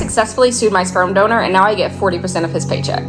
successfully sued my sperm donor, and now I get 40% of his paycheck.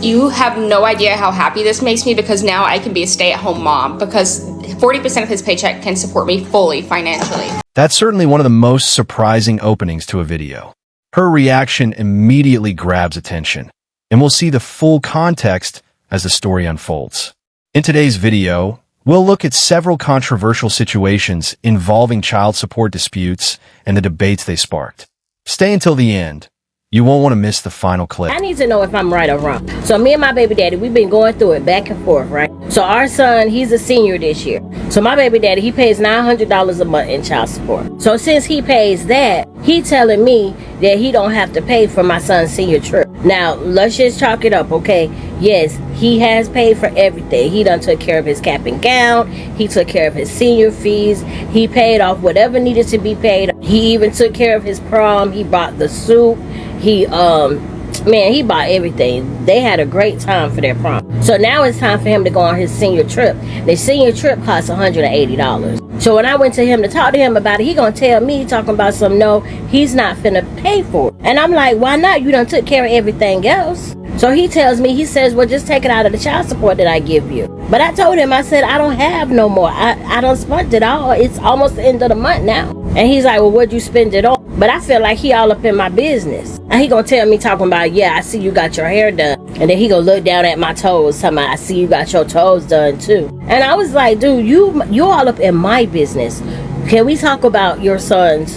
You have no idea how happy this makes me, because now I can be a stay-at-home mom, because 40% of his paycheck can support me fully financially. That's certainly one of the most surprising openings to a video. Her reaction immediately grabs attention, and we'll see the full context as the story unfolds. In today's video, we'll look at several controversial situations involving child support disputes and the debates they sparked. Stay until the end. You won't want to miss the final clip. I need to know if I'm right or wrong. So me and my baby daddy, we've been going through it back and forth, right? So our son, he's a senior this year. So my baby daddy, he pays $900 a month in child support. So since he pays that, he telling me that he don't have to pay for my son's senior trip. Now, let's just chalk it up, okay? Yes, he has paid for everything. He done took care of his cap and gown. He took care of his senior fees. He paid off whatever needed to be paid. He even took care of his prom. He bought the suit. He bought everything. They had a great time for their prom. So now it's time for him to go on his senior trip. The senior trip costs $180. So when I went to him to talk to him about it, he gonna tell me, talking about some, no, he's not finna pay for it. And I'm like, why not? You done took care of everything else. So he tells me, he says, well, just take it out of the child support that I give you. But I told him, I said, I don't have no more. I don't spent it all. It's almost the end of the month now. And he's like, well, what'd you spend it on? But I feel like he all up in my business. And he gonna tell me, talking about, yeah, I see you got your hair done. And then he gonna look down at my toes, talking about, I see you got your toes done too. And I was like, dude, you all up in my business. Can we talk about your son's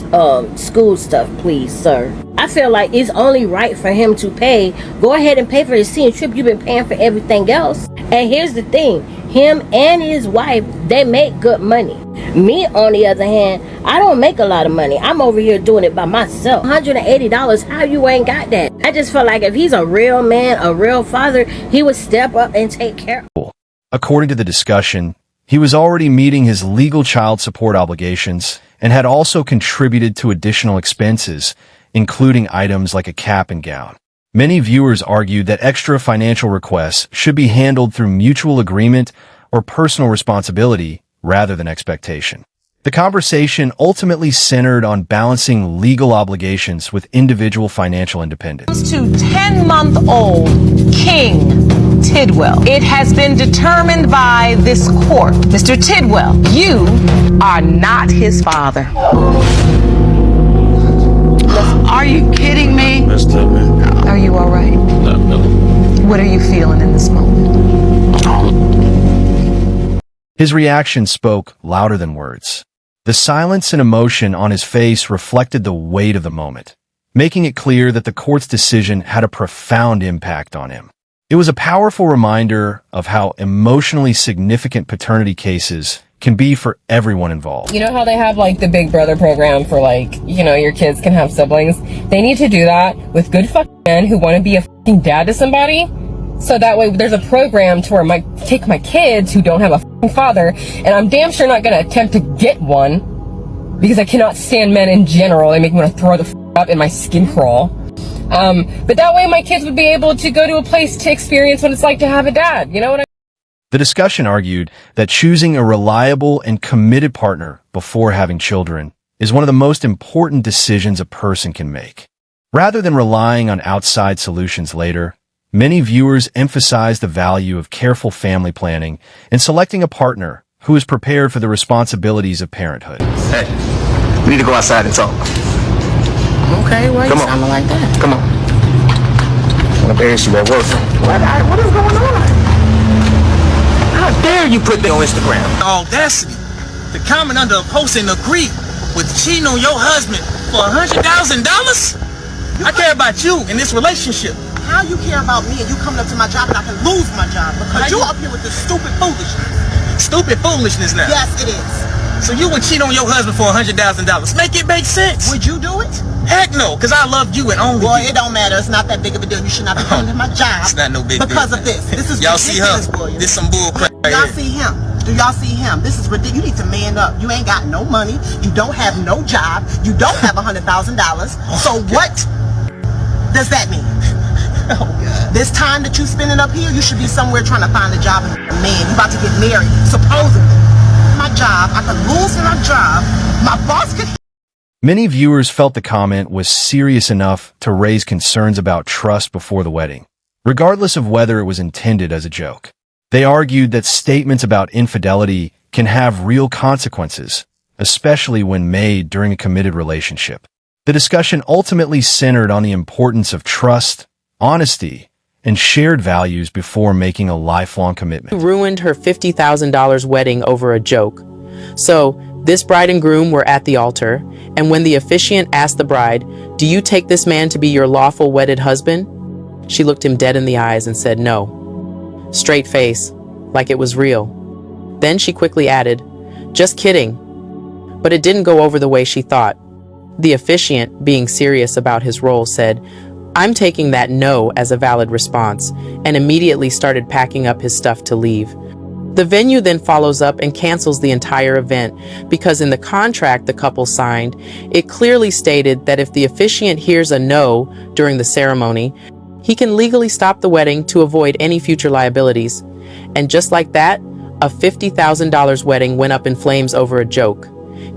school stuff, please, sir? I feel like it's only right for him to pay. Go ahead and pay for his senior trip. You've been paying for everything else. And here's the thing. Him and his wife, they make good money. Me, on the other hand, I don't make a lot of money. I'm over here doing it by myself. $180, how you ain't got that? I just feel like if he's a real man, a real father, he would step up and take care of it. According to the discussion, he was already meeting his legal child support obligations and had also contributed to additional expenses, including items like a cap and gown. Many viewers argued that extra financial requests should be handled through mutual agreement or personal responsibility rather than expectation. The conversation ultimately centered on balancing legal obligations with individual financial independence. To 10-month-old King Tidwell. It has been determined by this court, Mr. Tidwell, you are not his father. Are you kidding me? Are you all right? No. What are you feeling in this moment? His reaction spoke louder than words. The silence and emotion on his face reflected the weight of the moment, making it clear that the court's decision had a profound impact on him. It was a powerful reminder of how emotionally significant paternity cases can be for everyone involved. You know how they have like the Big Brother program for like, you know, your kids can have siblings? They need to do that with good fucking men who want to be a fucking dad to somebody. So that way there's a program to where I take my kids who don't have a fucking father, and I'm damn sure not going to attempt to get one because I cannot stand men in general. They make me want to throw the fuck up in my skin crawl. But that way my kids would be able to go to a place to experience what it's like to have a dad. You know what I mean? The discussion argued that choosing a reliable and committed partner before having children is one of the most important decisions a person can make. Rather than relying on outside solutions later, many viewers emphasize the value of careful family planning and selecting a partner who is prepared for the responsibilities of parenthood. Hey, we need to go outside and talk. Okay, why you sounding like that? Come on. I want to embarrass you at work. What is going on? How dare you put that on Instagram? The audacity to comment under a post and agree with cheating on your husband for $100,000? I care about you in this relationship. How you care about me and you coming up to my job and I can lose my job because you up here with this stupid foolishness. Stupid foolishness now. Yes, it is. So you would cheat on your husband for $100,000. Make it make sense. Would you do it? Heck no, because I love you and only Boy, you. it don't matter. It's not that big of a deal. You should not be coming to my job. It's not no big deal. Because of this. This is y'all see her? This some bull crap right Y'all here. see him? Do y'all see him? This is ridiculous. You need to man up. You ain't got no money. You don't have no job. You don't have $100,000. So what does that mean? Oh, God. This time that you spending up here, you should be somewhere trying to find a job and a man. You about to get married, supposedly. My job, I could lose my job. My boss could Many viewers felt the comment was serious enough to raise concerns about trust before the wedding, regardless of whether it was intended as a joke. They argued that statements about infidelity can have real consequences, especially when made during a committed relationship. The discussion ultimately centered on the importance of trust, honesty, and shared values before making a lifelong commitment. Ruined her $50,000 wedding over a joke. So, this bride and groom were at the altar, and when the officiant asked the bride, "Do you take this man to be your lawful wedded husband?" she looked him dead in the eyes and said no. Straight face, like it was real. Then she quickly added, "Just kidding." But it didn't go over the way she thought. The officiant, being serious about his role, said, "I'm taking that no as a valid response," and immediately started packing up his stuff to leave. The venue then follows up and cancels the entire event because in the contract the couple signed, it clearly stated that if the officiant hears a no during the ceremony, he can legally stop the wedding to avoid any future liabilities. And just like that, a $50,000 wedding went up in flames over a joke.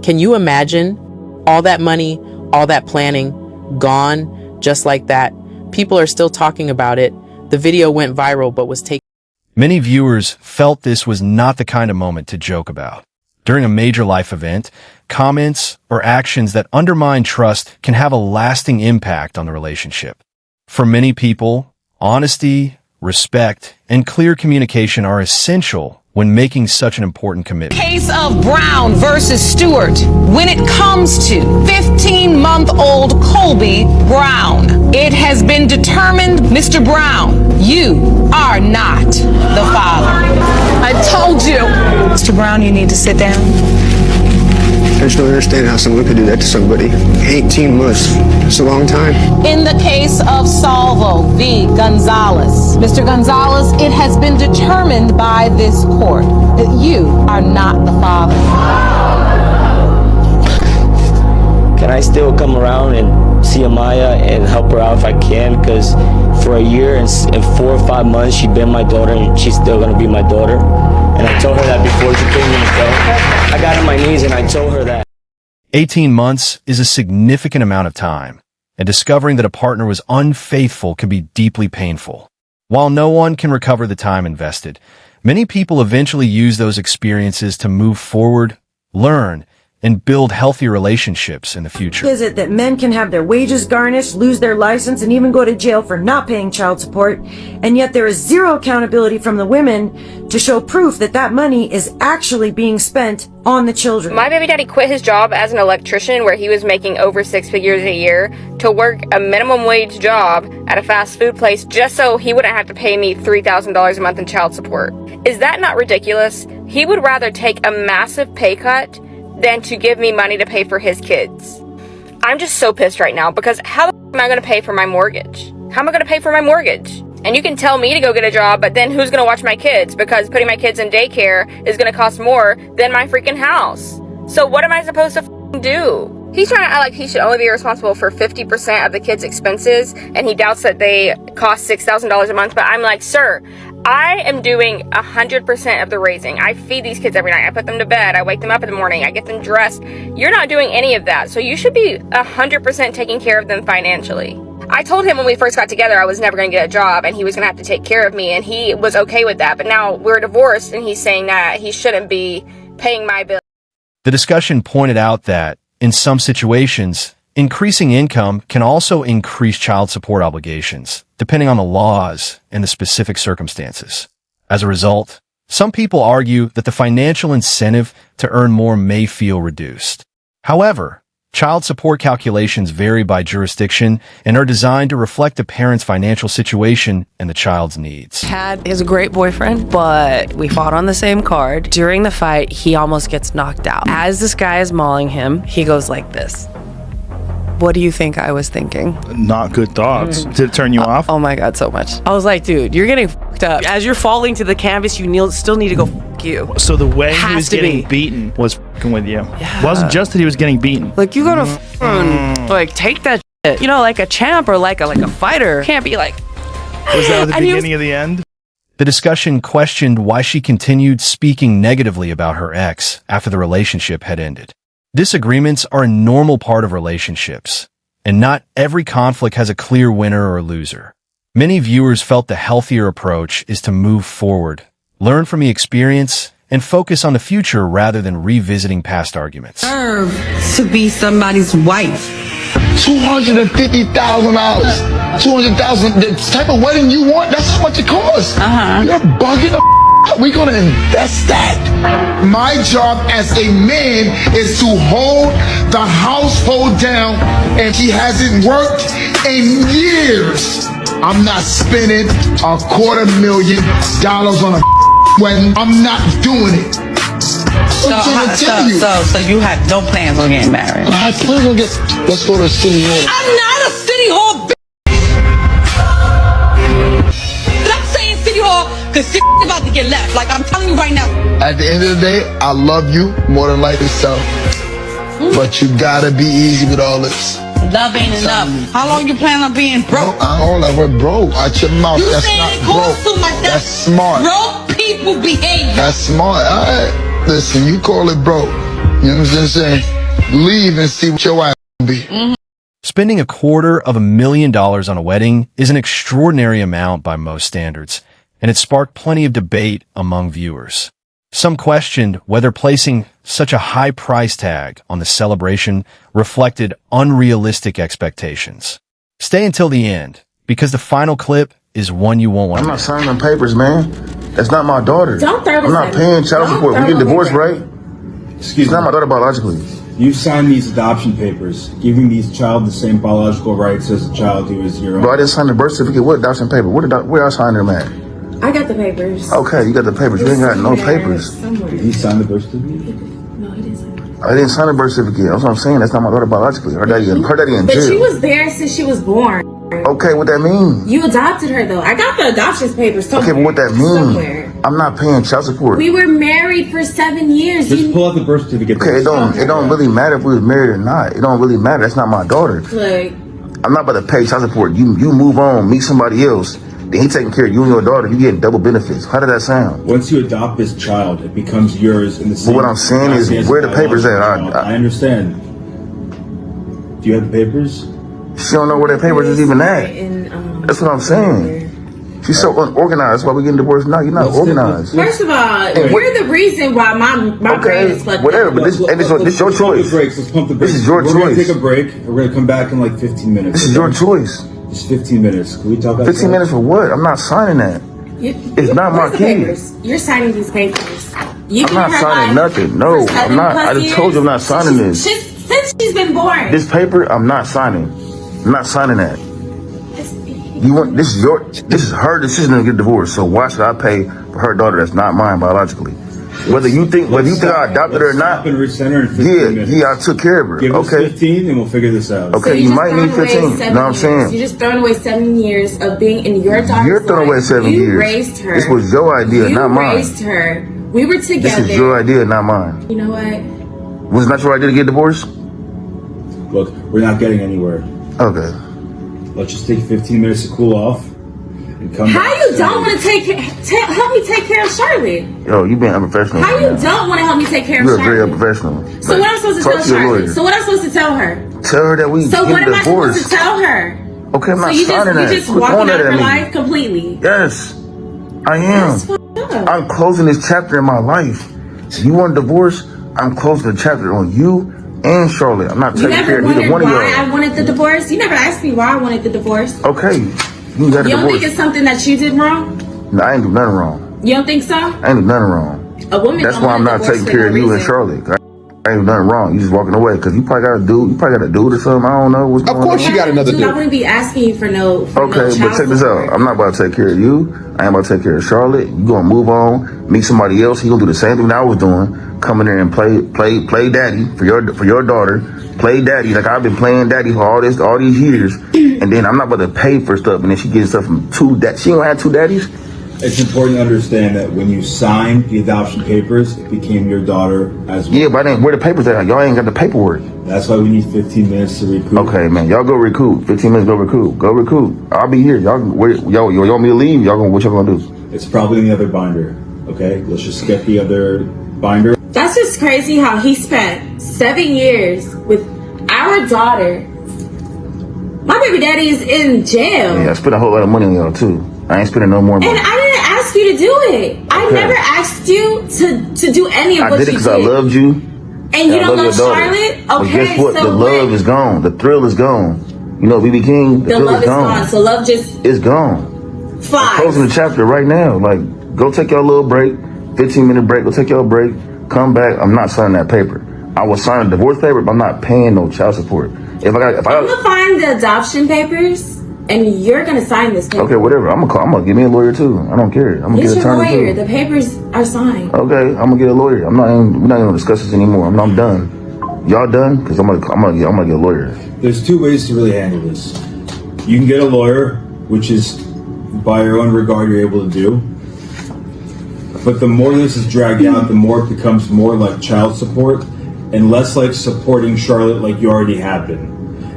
Can you imagine? All that money, all that planning, gone just like that. People are still talking about it. The video went viral but was taken. Many viewers felt this was not the kind of moment to joke about. During a major life event, comments or actions that undermine trust can have a lasting impact on the relationship. For many people, honesty, respect, and clear communication are essential when making such an important commitment. Case of Brown versus Stewart. When it comes to 15-month-old Colby Brown, it has been determined, Mr. Brown, you are not the father. I told you. Mr. Brown, you need to sit down. I just don't understand how someone could do that to somebody. 18 months. It's a long time. In the case of Salvo v. Gonzalez, Mr. Gonzalez, it has been determined by this court that you are not the father. Can I still come around and see Amaya and help her out if I can? Because for a year and 4 or 5 months, she's been my daughter and she's still going to be my daughter. And I told her that before she came in the show. I got on my knees and I told her that. 18 months is a significant amount of time, and discovering that a partner was unfaithful can be deeply painful. While no one can recover the time invested, many people eventually use those experiences to move forward, learn, and build healthy relationships in the future. Is it that men can have their wages garnished, lose their license, and even go to jail for not paying child support, and yet there is zero accountability from the women to show proof that that money is actually being spent on the children? My baby daddy quit his job as an electrician where he was making over 6 figures a year to work a minimum wage job at a fast food place just so he wouldn't have to pay me $3,000 a month in child support. Is that not ridiculous? He would rather take a massive pay cut than to give me money to pay for his kids. I'm just so pissed right now because how the f am I going to pay for my mortgage? How am I going to pay for my mortgage? And you can tell me to go get a job, but then who's going to watch my kids? Because putting my kids in daycare is going to cost more than my freaking house. So what am I supposed to do? He's trying to act like he should only be responsible for 50% of the kids' expenses, and he doubts that they cost $6,000 a month. But I'm like, sir, I am doing 100% of the raising. I feed these kids every night. I put them to bed. I wake them up in the morning. I get them dressed. You're not doing any of that. So you should be 100% taking care of them financially. I told him when we first got together I was never going to get a job and he was going to have to take care of me, and he was okay with that. But now we're divorced and he's saying that he shouldn't be paying my bill. The discussion pointed out that, in some situations, increasing income can also increase child support obligations, depending on the laws and the specific circumstances. As a result, some people argue that the financial incentive to earn more may feel reduced. However, child support calculations vary by jurisdiction and are designed to reflect a parent's financial situation and the child's needs. Tad is a great boyfriend, but we fought on the same card. During the fight, he almost gets knocked out. As this guy is mauling him, he goes like this. What do you think I was thinking? Not good thoughts. Did it turn you off? Oh my God, so much. I was like, dude, you're getting fucked up. As you're falling to the canvas, you still need to go fuck you. So the way he was getting beaten was fucking with you. Yeah. It wasn't just that he was getting beaten. Like, you gotta like take that shit. You know, like a champ or like a fighter. Can't be like. Was that at the beginning of the end? The discussion questioned why she continued speaking negatively about her ex after the relationship had ended. Disagreements are a normal part of relationships, and not every conflict has a clear winner or loser. Many viewers felt the healthier approach is to move forward, learn from the experience, and focus on the future rather than revisiting past arguments. To be somebody's wife. $250,000. $200,000. The type of wedding you want, that's how much it costs. You're bugging the we gonna invest that. My job as a man is to hold the household down, and he hasn't worked in years. I'm not spending $250,000 on a wedding. I'm not doing it. So you have no plans on getting married? I plan on let's go to City Hall. I'm not a City Hall bitch. I'm saying City Hall because shit's about to get left. Like, I'm telling you right now. At the end of the day, I love you more than life itself. But you gotta be easy with all this. Love ain't enough. How long you plan on being broke? I don't like we're broke. Out your mouth. You That's saying not it costs broke. too much? That's smart. Broke people behavior. That's smart. All right. Listen, you call it broke. You know what I'm saying? Leave and see what your ass will be. Spending $250,000 on a wedding is an extraordinary amount by most standards, and it sparked plenty of debate among viewers. Some questioned whether placing such a high price tag on the celebration reflected unrealistic expectations. Stay until the end, because the final clip is one you won't want to miss. I'm not signing them papers, man. That's not my daughter. Don't throw this I'm not at paying me. child Don't support. We throw get it divorced, at me. right? She's not my daughter biologically. You signed these adoption papers, giving these child the same biological rights as a child who is your own. Bro, I didn't sign the birth certificate. What adoption paper? Where I signed them at? I got the papers. Okay, you got the papers. You ain't got no Somewhere, papers. somewhere. Did he sign the birth certificate? No, he didn't sign it. I didn't sign the birth certificate. That's what I'm saying. That's not my daughter biologically. Her daddy in But jail. she was there since she was born. Okay, what that mean? You adopted her though. I got the adoption papers somewhere. Okay, but what that mean? Somewhere. I'm not paying child support. We were married for 7 years. Just pull out the birth certificate. Okay, it don't really matter if we was married or not. It don't really matter. That's not my daughter. Like, I'm not about to pay child support. You move on, meet somebody else. Then he taking care of you and your daughter. You get double benefits. How does that sound? Once you adopt this child, it becomes yours in the same. But what I'm saying is, where the papers at? I understand. Do you have the papers? She don't know where the papers is even at. That's what I'm saying. She's so unorganized. That's why we getting divorced now. You're not organized. first of all, you're the reason why my brain is fucked whatever, up. but this your choice. Let's pump the brakes. This is your We're choice. gonna take a break. We're gonna come back in like 15 minutes. This is your choice. Just 15 minutes. Can we talk about 15 minutes for what? I'm not signing that. It's not my Where's the kid. papers? You're signing these papers. You I'm not signing nothing. No, I'm not. I just told you I'm not signing this. Since she's been born. This paper, I'm not signing. I'm not signing that. You want this is her decision to get divorced. So why should I pay for her daughter that's not mine biologically? Whether you think I adopted her or not, yeah, I took care of her. Give us Okay, 15 and we'll figure this out. Okay, you might need 15. You know what I'm saying? You're just throwing away 7 years of being in your daughter's You're throwing away 7 years. You raised her. This was your idea, not mine. You raised her. We were together. This is your idea, not mine. You know what? Was it not your idea to get divorced? Look, we're not getting anywhere. Okay. Let's just take 15 minutes to cool off and come How back. you don't want to help me take care of Charlotte? Yo, you being unprofessional. How you don't want to help me take care of You're Charlotte? very unprofessional. So what I'm supposed to Talk tell to your Charlotte? lawyer. So what I'm supposed to tell her? Tell her that we So what get am I divorced. supposed to tell her? Okay, I'm So not you signing that. just Quit walking throwing out that of at her me. life completely. Yes, I am. That's fucked up. I'm closing this chapter in my life. You want a divorce? I'm closing the chapter on you and Charlotte. I'm not You taking care never of either wondered one of why y'all. I wanted the divorce? You never asked me why I wanted the divorce. Okay, you got a You don't think divorce. it's something that you did wrong? No, I ain't do nothing wrong. You don't think so? I ain't do nothing wrong. A woman That's don't why I'm want a not divorce taking for care no of you and reason. Charlotte. I ain't do nothing wrong. You just walking away because you probably got a dude. You probably got a dude or something. I don't know what's going on. Dude, I wouldn't be asking you for no. For Okay, no but child check this support. out. I'm not about to take care of you. I ain't about to take care of Charlotte. You gonna move on, meet somebody else. He gonna do the same thing that I was doing. Come in there and play daddy for your daughter. Play daddy like I've been playing daddy for all these years. And then I'm not about to pay for stuff. And then she getting stuff from two dad. She don't have two daddies. It's important to understand that when you signed the adoption papers, it became your daughter as well. Yeah, but I didn't. Where the papers at? Y'all ain't got the paperwork. That's why we need 15 minutes to recoup. Okay, man. Y'all go recoup. 15 minutes. Go recoup. Go recoup. I'll be here. Y'all want me to leave? What y'all gonna do? It's probably in the other binder. Okay, let's just get the other binder. That's just crazy how he spent 7 years with our daughter. My baby daddy is in jail. Yeah, I spent a whole lot of money on y'all too. I ain't spending no more money. And I didn't ask you to do it. I never asked you to do any of what you did. I did it because I loved you. And you don't love Charlotte? Okay, but guess what? so the love is gone. The thrill is gone. You know, BB King, the thrill love is gone. So love just... It's gone. Fine. I'm closing the chapter right now. Like, go take your little break. 15-minute break. Go take your break. Come back. I'm not signing that paper. I will sign a divorce paper, but I'm not paying no child support. I'm gonna find the adoption papers, and you're gonna sign this paper. Okay, whatever. I'm gonna get me a lawyer too. I don't care. I'm gonna get an attorney too. The papers are signed. Okay, I'm gonna get a lawyer. We're not even gonna discuss this anymore. I'm done. Y'all done? Because I'm gonna get a lawyer. There's two ways to really handle this. You can get a lawyer, which is by your own regard you're able to do. But the more this is dragged out, the more it becomes more like child support and less like supporting Charlotte like you already have been.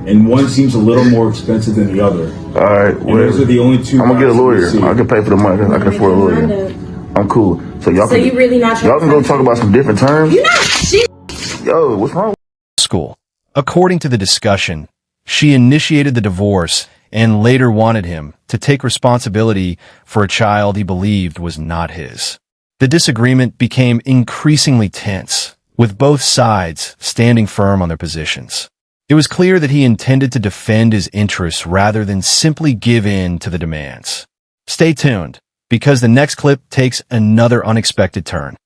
And one seems a little more expensive than the other. All right, those are the only two. I'm gonna get a lawyer. I can pay for the money. I can afford a lawyer. I'm cool. So y'all can. You really not y'all can go talk about some different terms. You're not shit. Yo, what's wrong? School. According to the discussion, she initiated the divorce and later wanted him to take responsibility for a child he believed was not his. The disagreement became increasingly tense, with both sides standing firm on their positions. It was clear that he intended to defend his interests rather than simply give in to the demands. Stay tuned, because the next clip takes another unexpected turn.